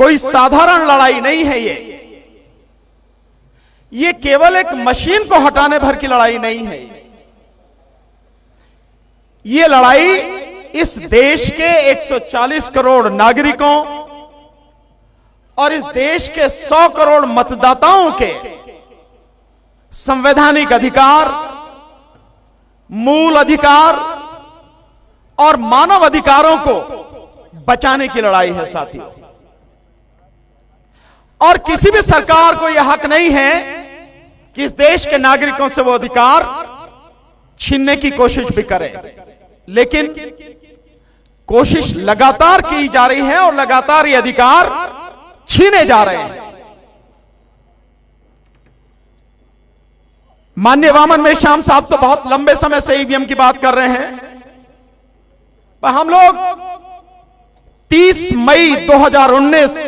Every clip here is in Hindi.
कोई साधारण लड़ाई नहीं है। ये केवल एक मशीन को हटाने भर की लड़ाई नहीं है। ये लड़ाई इस देश के 140 करोड़ नागरिकों और इस देश के 100 करोड़ मतदाताओं के संवैधानिक अधिकार, मूल अधिकार और मानव अधिकारों को बचाने की लड़ाई है साथियों। और किसी भी सरकार को यह हक नहीं है कि इस देश के नागरिकों से वो अधिकार छीनने की कोशिश भी करे, लेकिन कोशिश लगातार की जा रही है और लगातार ये अधिकार छीने जा रहे हैं। माननीय वामन मेश्राम साहब तो बहुत लंबे समय से ईवीएम की बात कर रहे हैं, पर हम लोग 30 मई 2019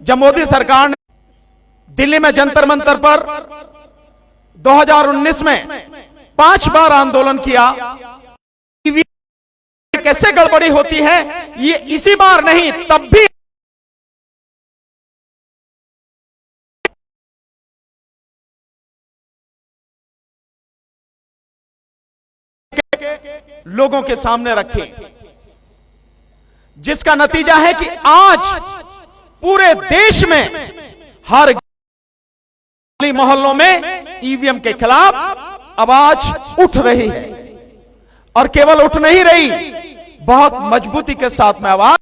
जब मोदी सरकार ने दिल्ली में जंतर मंतर पर 2019 में 5 बार आंदोलन किया, ईवीएम कैसे गड़बड़ी होती है ये इसी बार नहीं तब भी लोगों के सामने रखे, जिसका नतीजा है कि आज पूरे देश में हर गली मोहल्लों में ईवीएम के खिलाफ आवाज उठ रही है। और केवल उठ नहीं रही, बहुत मजबूती के साथ में आवाज।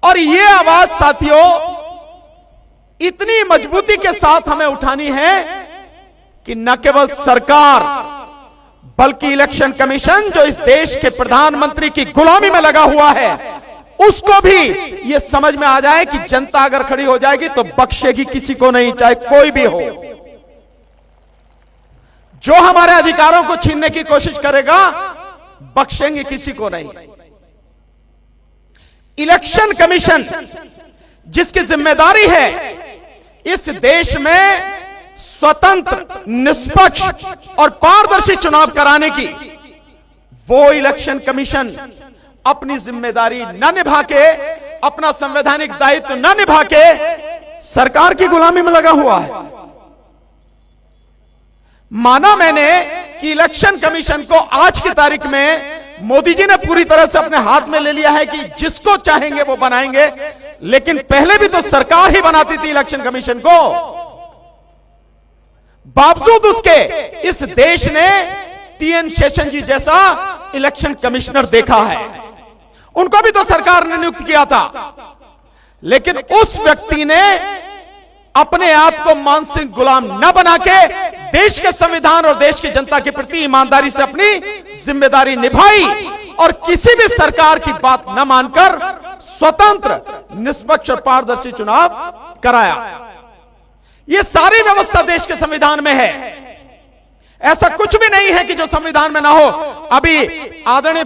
और ये आवाज साथियों इतनी मजबूती के साथ हमें उठानी है कि न केवल सरकार बल्कि इलेक्शन कमीशन जो इस देश के प्रधानमंत्री की गुलामी में लगा हुआ है उसको भी यह समझ में आ जाए कि जनता अगर खड़ी हो जाएगी तो बख्शेगी किसी को नहीं, चाहे कोई भी हो। जो हमारे अधिकारों को छीनने की कोशिश करेगा बख्शेंगे किसी को नहीं। इलेक्शन कमीशन जिसकी जिम्मेदारी है इस देश में स्वतंत्र, निष्पक्ष और पारदर्शी चुनाव कराने की, वो इलेक्शन कमीशन अपनी जिम्मेदारी न निभा के, अपना संवैधानिक दायित्व न निभा के सरकार की गुलामी में लगा हुआ है। माना मैंने कि इलेक्शन कमीशन को आज की तारीख में मोदी जी ने पूरी तरह से अपने हाथ में ले लिया है कि जिसको चाहेंगे वो बनाएंगे, लेकिन पहले भी तो सरकार ही बनाती थी इलेक्शन कमीशन को। बावजूद उसके इस देश ने टीएन शेषन जी जैसा इलेक्शन कमिश्नर देखा है, उनको भी तो सरकार ने नियुक्त किया था, लेकिन उस व्यक्ति ने अपने आप को मानसिक गुलाम न बना के देश के संविधान और देश की जनता के प्रति ईमानदारी से अपनी जिम्मेदारी निभाई और किसी भी सरकार की बात न मानकर स्वतंत्र, निष्पक्ष और पारदर्शी चुनाव कराया। ये सारी व्यवस्था देश के संविधान में है, ऐसा कुछ भी नहीं है कि जो संविधान में ना हो। अभी आदरणीय